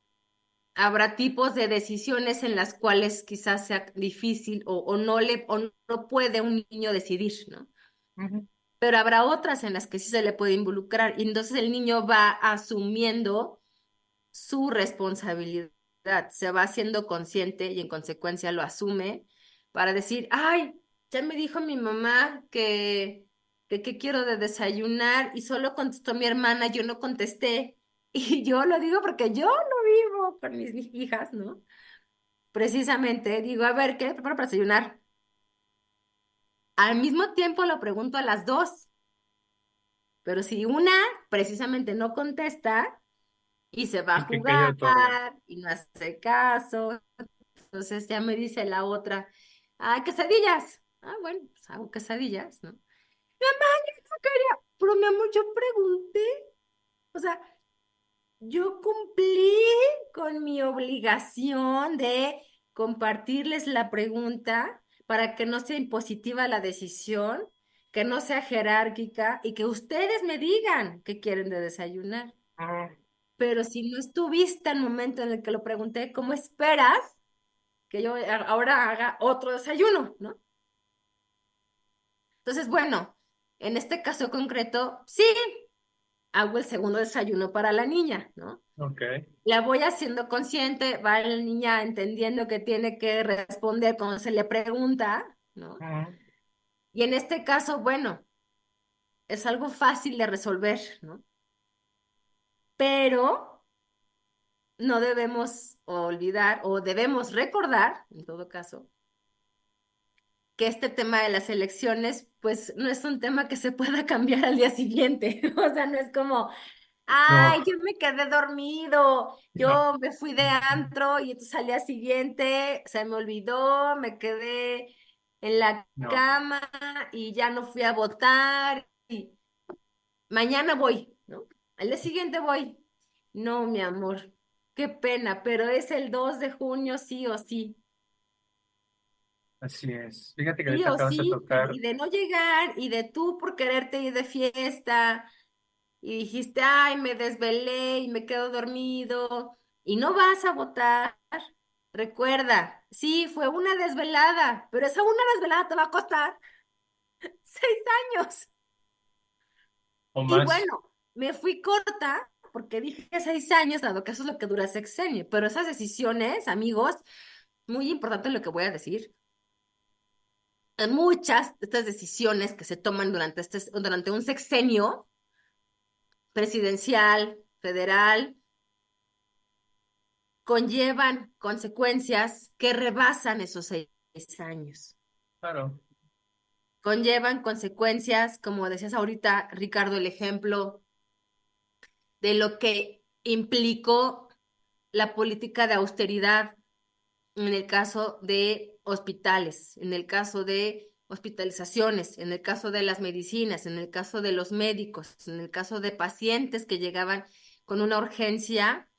habrá tipos de decisiones en las cuales quizás sea difícil o no puede un niño decidir, ¿no? Ujú. Pero habrá otras en las que sí se le puede involucrar y entonces el niño va asumiendo su responsabilidad, se va haciendo consciente y en consecuencia lo asume para decir, ay, ya me dijo mi mamá que quiero de desayunar y solo contestó mi hermana, yo no contesté. Y yo lo digo porque yo lo vivo con mis hijas, ¿no? precisamente digo, a ver, ¿qué preparo para desayunar? Al mismo tiempo lo pregunto a las dos, pero si una precisamente no contesta y se va a ¿Y qué le jugar otorga? y no hace caso, entonces ya me dice la otra, ah, quesadillas. Ah, bueno, pues hago quesadillas, ¿no? No quería, pero mi amor, yo pregunté, o sea, yo cumplí con mi obligación de compartirles la pregunta para que no sea impositiva la decisión, que no sea jerárquica y que ustedes me digan qué quieren de desayunar. Ah, Pero si no estuviste al momento en el que lo pregunté, ¿cómo esperas que yo ahora haga otro desayuno, ¿no? Entonces, bueno, en este caso concreto, sí, hago el segundo desayuno para la niña, ¿no? ok. La voy haciendo consciente, va la niña entendiendo que tiene que responder cuando se le pregunta, ¿no? Ah, Y en este caso, bueno, es algo fácil de resolver, ¿no? Pero no debemos olvidar o debemos recordar, en todo caso, que este tema de las elecciones, pues no es un tema que se pueda cambiar al día siguiente. O sea, no es como, no, ay, yo me quedé dormido, no, yo me fui de antro y entonces al día siguiente se me olvidó, me quedé en la no, cama y ya no fui a votar y mañana voy, ¿no? Al día siguiente voy. No, mi amor, qué pena, pero es el 2 de junio sí o sí. así es. Fíjate que Sí ahorita o acabas de sí, tocar, y de no llegar, y de tú por quererte ir de fiesta, y dijiste, ay, me desvelé y me quedo dormido, y no vas a votar. Recuerda, sí, fue una desvelada, pero esa una desvelada te va a costar 6 años. o Y más, bueno, me fui corta porque dije 6 años, dado que eso es lo que dura sexenio, pero esas decisiones, amigos, muy importante lo que voy a decir. Muchas de estas decisiones que se toman durante un sexenio presidencial, federal, conllevan consecuencias que rebasan esos 6 años. claro. Conllevan consecuencias, como decías ahorita, Ricardo, el ejemplo de lo que implicó la política de austeridad en el caso de hospitales, en el caso de hospitalizaciones, en el caso de las medicinas, en el caso de los médicos, en el caso de pacientes que llegaban con una urgencia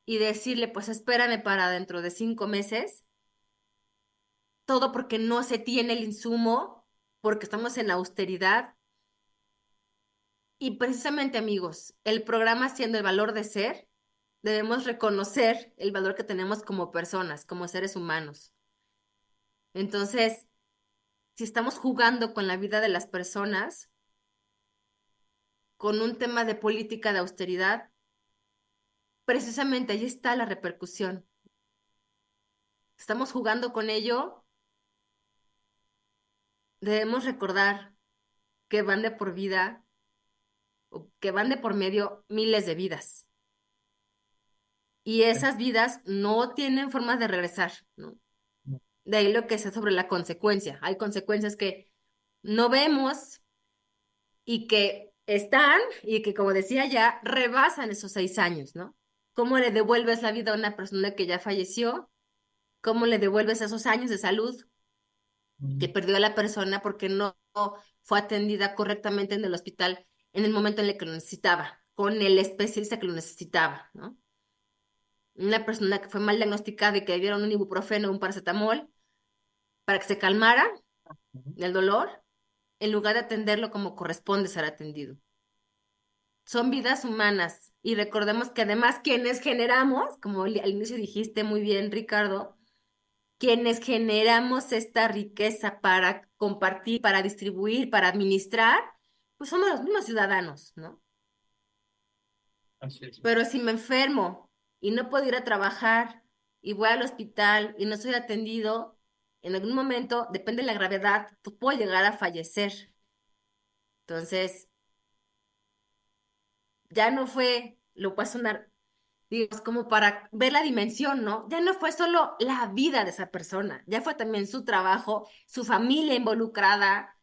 y decirle, pues espérame para dentro de 5 meses, todo porque no se tiene el insumo, porque estamos en austeridad. Y precisamente, amigos, el programa siendo el valor de ser, debemos reconocer el valor que tenemos como personas, como seres humanos. Entonces, si estamos jugando con la vida de las personas, con un tema de política de austeridad, precisamente ahí está la repercusión. Estamos jugando con ello, debemos recordar que van de por vida, o que van de por medio miles de vidas. Y esas vidas no tienen forma de regresar, ¿no? De ahí lo que sé sobre la consecuencia. Hay consecuencias que no vemos y que están y que, como decía ya, rebasan esos 6 años, ¿no? ¿Cómo le devuelves la vida a una persona que ya falleció? ¿Cómo le devuelves esos años de salud que perdió a la persona porque no fue atendida correctamente en el hospital en el momento en el que lo necesitaba, con el especialista que lo necesitaba, ¿no? Una persona que fue mal diagnosticada y que le dieron un ibuprofeno o un paracetamol para que se calmara el dolor, en lugar de atenderlo como corresponde ser atendido. Son vidas humanas y recordemos que además quienes generamos, como al inicio dijiste muy bien, Ricardo, quienes generamos esta riqueza para compartir, para distribuir, para administrar, pues somos los mismos ciudadanos, ¿no? Así es. Pero si me enfermo y no puedo ir a trabajar y voy al hospital y no soy atendido, en algún momento, depende de la gravedad, pues puedo llegar a fallecer. Entonces, ya no fue, lo voy a sonar, digamos, como para ver la dimensión, ¿no? Ya no fue solo la vida de esa persona, ya fue también su trabajo, su familia involucrada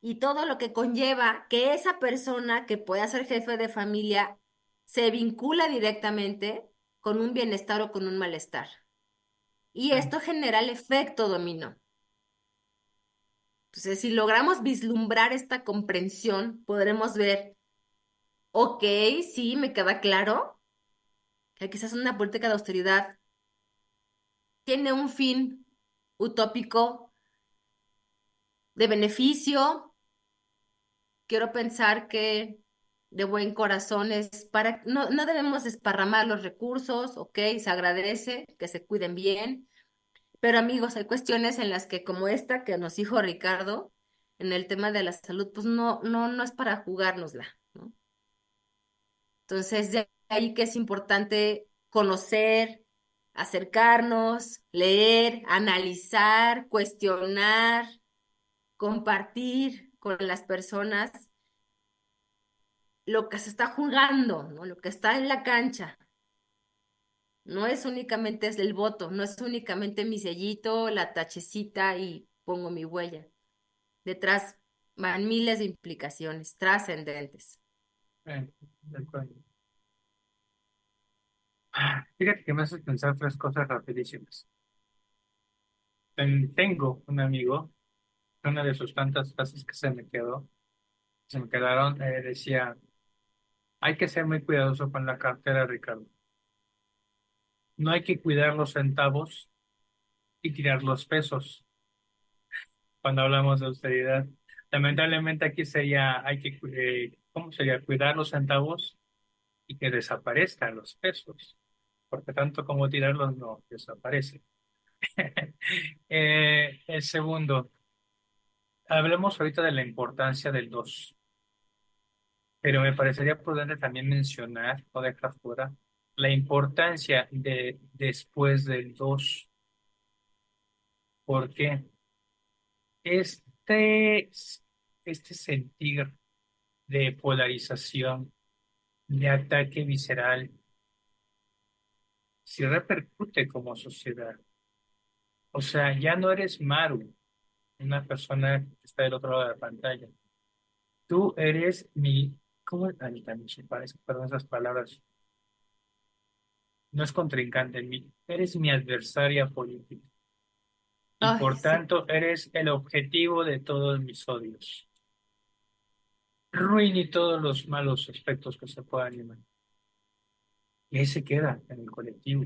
y todo lo que conlleva que esa persona que pueda ser jefe de familia se vincula directamente con un bienestar o con un malestar. Y esto genera el efecto dominó. Entonces, si logramos vislumbrar esta comprensión, podremos ver, ok, sí, me queda claro que quizás una política de austeridad tiene un fin utópico de beneficio. Quiero pensar que de buen corazón es para, no debemos desparramar los recursos, ok, se agradece que se cuiden bien, pero amigos, hay cuestiones en las que como esta que nos dijo Ricardo, en el tema de la salud, pues no es para jugárnosla, ¿no? Entonces, de ahí que es importante conocer, acercarnos, leer, analizar, cuestionar, compartir con las personas lo que se está jugando, ¿no? Lo que está en la cancha. No es únicamente es el voto, no es únicamente mi sellito, la tachecita y pongo mi huella. Detrás van miles de implicaciones trascendentes. De acuerdo. Fíjate que me hace pensar tres cosas rapidísimas. Tengo un amigo, una de sus tantas frases que se me quedaron, decía, hay que ser muy cuidadoso con la cartera, Ricardo. No hay que cuidar los centavos y tirar los pesos cuando hablamos de austeridad. Lamentablemente aquí sería, ¿cómo sería? Cuidar los centavos y que desaparezcan los pesos, porque tanto como tirarlos no desaparecen. El segundo, hablemos ahorita de la importancia del dos, pero me parecería prudente también mencionar, o dejar fuera, la importancia de después del dos. ¿Por qué? Este, este sentir de polarización, de ataque visceral, si repercute como sociedad. O sea, ya no eres Maru, una persona que está del otro lado de la pantalla. Tú eres mi, ¿cómo? Ay, también se parece, perdón esas palabras. No es contrincante, eres mi adversaria política. Y Ay, por sí. tanto, eres el objetivo de todos mis odios. Ruin y todos los malos aspectos que se puedan imaginar. Y ahí se queda en el colectivo.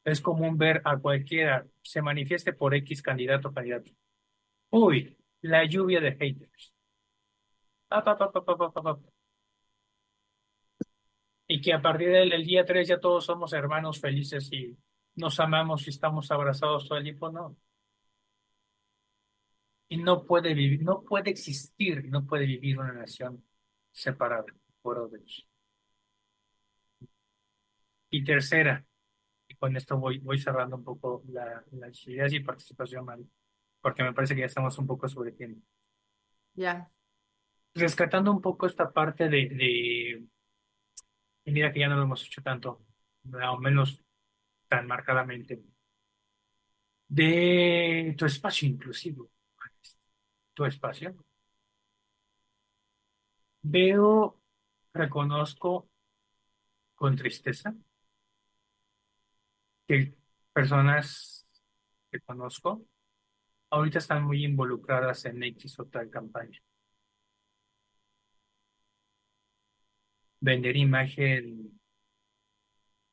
Es común ver a cualquiera se manifieste por X candidato o candidato. Uy, la lluvia de haters. Pa, pa, pa, pa, pa, pa, pa, pa. Y que a partir del día 3 ya todos somos hermanos felices y nos amamos y estamos abrazados todo el tiempo, no. Y no puede vivir, no puede existir, no puede vivir una nación separada por odios. Y tercera, y con esto voy cerrando un poco las ideas y participación, Mari, porque me parece que ya estamos un poco sobre tiempo. Ya. Rescatando un poco esta parte y mira que ya no lo hemos hecho tanto, o menos tan marcadamente, de tu espacio inclusivo, tu espacio. Veo, reconozco con tristeza que personas que conozco ahorita están muy involucradas en X o tal campaña. Vender imagen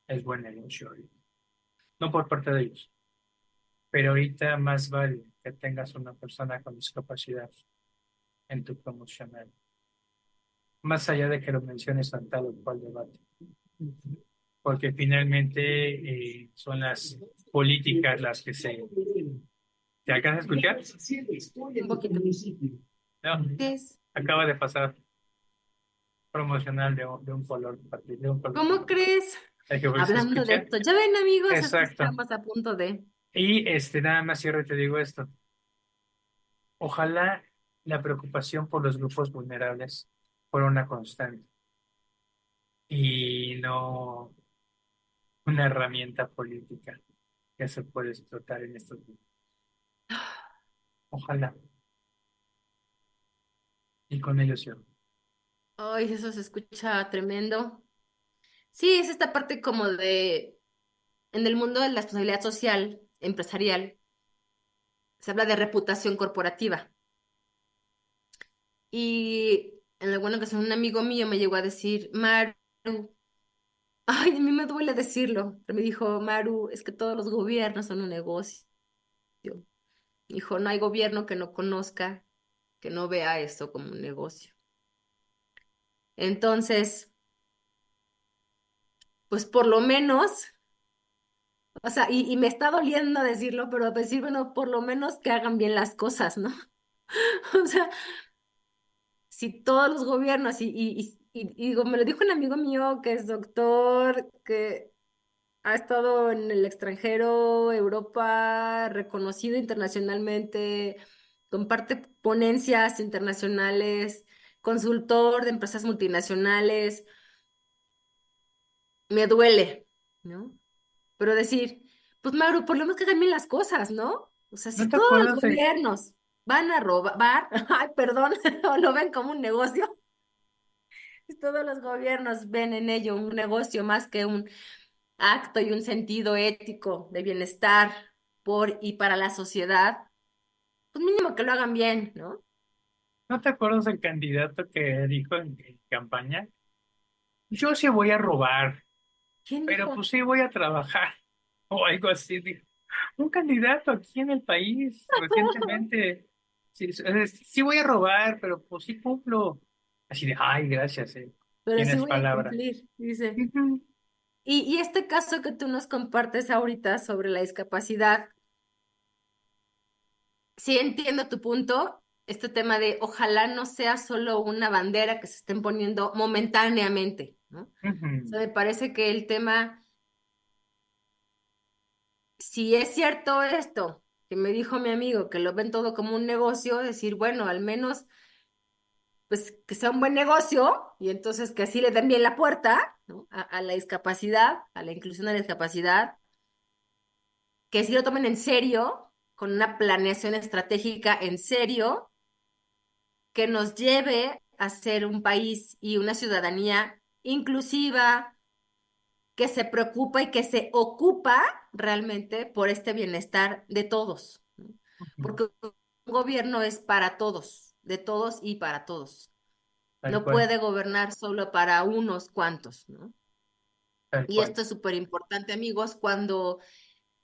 es buen negocio ahorita. No por parte de ellos, pero ahorita más vale que tengas una persona con discapacidad en tu promocional, más allá de que lo menciones en tal o cual debate, porque finalmente son las políticas las que se... ¿Te alcanzas a escuchar? Un poquito. No, ¿Qué es? acaba de pasar promocional de un color, de un color. ¿Cómo crees? Hay que ver si se Hablando de escucha. esto, ya ven amigos, es que Exacto. estamos a punto de... Y nada más cierro y te digo esto. Ojalá la preocupación por los grupos vulnerables fuera una constante. y no una herramienta política que se puede explotar en estos momentos. Ojalá, y con ellos yo. Ay, eso se escucha tremendo. Sí, es esta parte como de, en el mundo de la responsabilidad social, empresarial, se habla de reputación corporativa. Y en alguna ocasión un amigo mío me llegó a decir, Maru, ay, a mí me duele decirlo, pero me dijo, Maru, es que todos los gobiernos son un negocio. Dijo, no hay gobierno que no conozca, que no vea esto como un negocio. Entonces, pues por lo menos, o sea, y me está doliendo decirlo, pero decir, bueno, por lo menos que hagan bien las cosas, ¿no? O sea, si todos los gobiernos, y digo, me lo dijo un amigo mío que es doctor, que ha estado en el extranjero, Europa, reconocido internacionalmente, comparte ponencias internacionales, consultor de empresas multinacionales, me duele, ¿no? Pero decir, pues Mauro, por lo menos que hagan bien las cosas, ¿no? O sea, si ¿No te todos los acuerdas de, gobiernos van a robar, ay, perdón, o lo ven como un negocio, si todos los gobiernos ven en ello un negocio más que un acto y un sentido ético de bienestar por y para la sociedad, pues mínimo que lo hagan bien, ¿no? no te acuerdas del candidato que dijo en campaña? Yo sí voy a robar, ¿Quién pero dijo? pues sí voy a trabajar, o algo así, dijo. Un candidato aquí en el país recientemente, sí, sí voy a robar, pero pues sí cumplo. Así de, ay, gracias, Pero sí tienes voy a palabra. cumplir, dice. Ujú. Y este caso que tú nos compartes ahorita sobre la discapacidad, sí entiendo tu punto, este tema de ojalá no sea solo una bandera que se estén poniendo momentáneamente, ¿no? O Ujú. sea, me parece que el tema, si es cierto esto, que me dijo mi amigo, que lo ven todo como un negocio, decir, bueno, al menos, pues que sea un buen negocio y entonces que así le den bien la puerta, ¿no? A la discapacidad, a la inclusión de la discapacidad, que sí lo tomen en serio, con una planeación estratégica en serio que nos lleve a ser un país y una ciudadanía inclusiva, que se preocupa y que se ocupa realmente por este bienestar de todos, ¿no? Ujú. Porque un gobierno es para todos, de todos y para todos. Tal No cual, puede gobernar solo para unos cuantos, ¿no? tal Y cual. esto es súper importante, amigos, cuando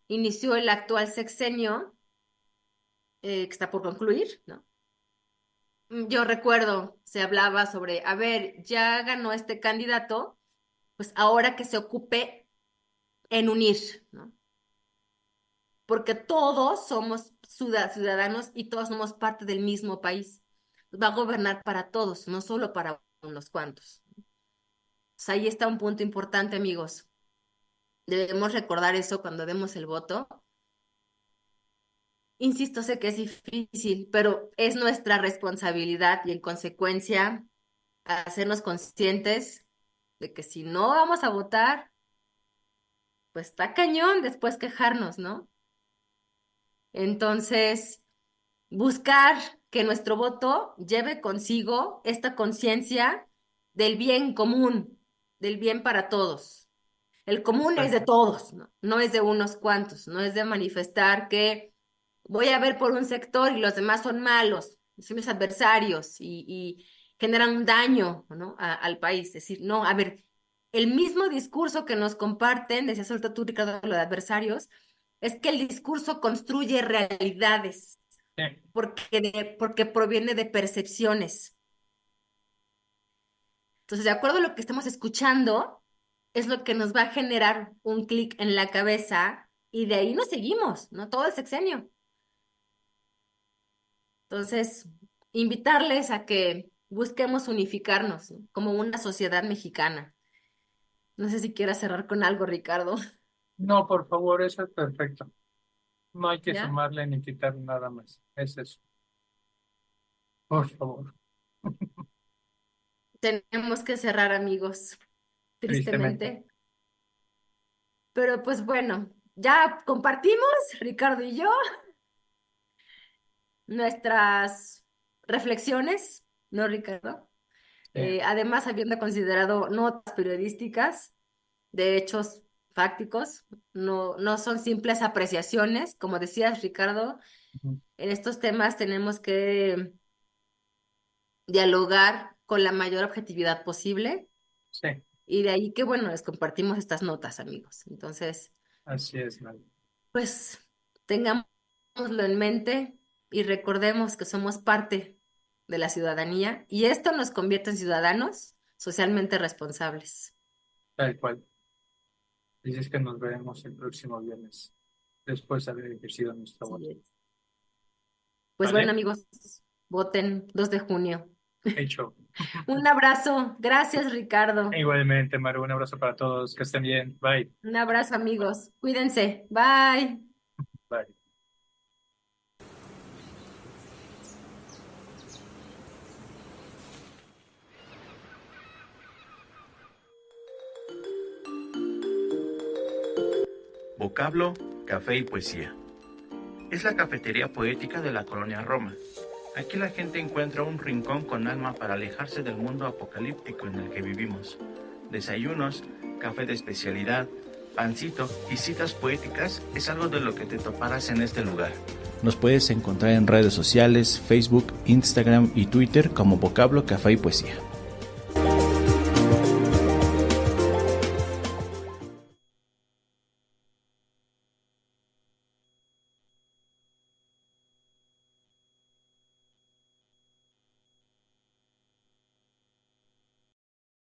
inició el actual sexenio, que está por concluir, ¿no? Yo recuerdo, se hablaba sobre, a ver, ya ganó este candidato, pues ahora que se ocupe en unir, ¿no? Porque todos somos ciudadanos y todos somos parte del mismo país. Va a gobernar para todos, no solo para unos cuantos. O sea, ahí está un punto importante, amigos. Debemos recordar eso cuando demos el voto. Insisto, sé que es difícil, pero es nuestra responsabilidad y en consecuencia hacernos conscientes de que si no vamos a votar, pues está cañón después quejarnos, ¿no? Entonces, buscar que nuestro voto lleve consigo esta conciencia del bien común, del bien para todos. El común es de Exacto. todos, ¿no? No es de unos cuantos, no es de manifestar que voy a ver por un sector y los demás son malos, son mis adversarios y generan un daño, ¿no? Al país. Es decir, no, a ver, el mismo discurso que nos comparten, decías ahorita tú, Ricardo, lo de adversarios, es que el discurso construye realidades Sí, porque proviene de percepciones. Entonces, de acuerdo a lo que estamos escuchando, es lo que nos va a generar un clic en la cabeza y de ahí nos seguimos, ¿no? Todo el sexenio. Entonces, invitarles a que busquemos unificarnos, ¿no? Como una sociedad mexicana. No sé si quieras cerrar con algo, Ricardo. no, por favor, eso es perfecto. No hay que ¿Ya? sumarle ni quitar nada más. Es eso, por favor. Tenemos que cerrar, amigos. Tristemente. tristemente. Pero pues bueno, ya compartimos, Ricardo y yo, nuestras reflexiones, ¿no, Ricardo? Sí. Además, habiendo considerado notas periodísticas de hechos fácticos, no son simples apreciaciones. Como decías, Ricardo, Ujú. en estos temas tenemos que dialogar con la mayor objetividad posible Sí, y de ahí que, bueno, les compartimos estas notas, amigos. Entonces, así es, Mario. pues tengámoslo en mente y recordemos que somos parte de la ciudadanía y esto nos convierte en ciudadanos socialmente responsables. Tal cual. Dices que nos veremos el próximo viernes, después de haber ejercido nuestro Así voto. es. Pues bueno, ¿Vale? amigos, voten 2 de junio. Hecho. Un abrazo. Gracias, Ricardo. Igualmente, Maru, un abrazo para todos. Que estén bien. Bye. Un abrazo, amigos. Cuídense. Bye. Bye. Vocablo, café y poesía. Es la cafetería poética de la colonia Roma. Aquí la gente encuentra un rincón con alma para alejarse del mundo apocalíptico en el que vivimos. Desayunos, café de especialidad, pancito y citas poéticas es algo de lo que te toparás en este lugar. Nos puedes encontrar en redes sociales, Facebook, Instagram y Twitter como Vocablo, Café y Poesía.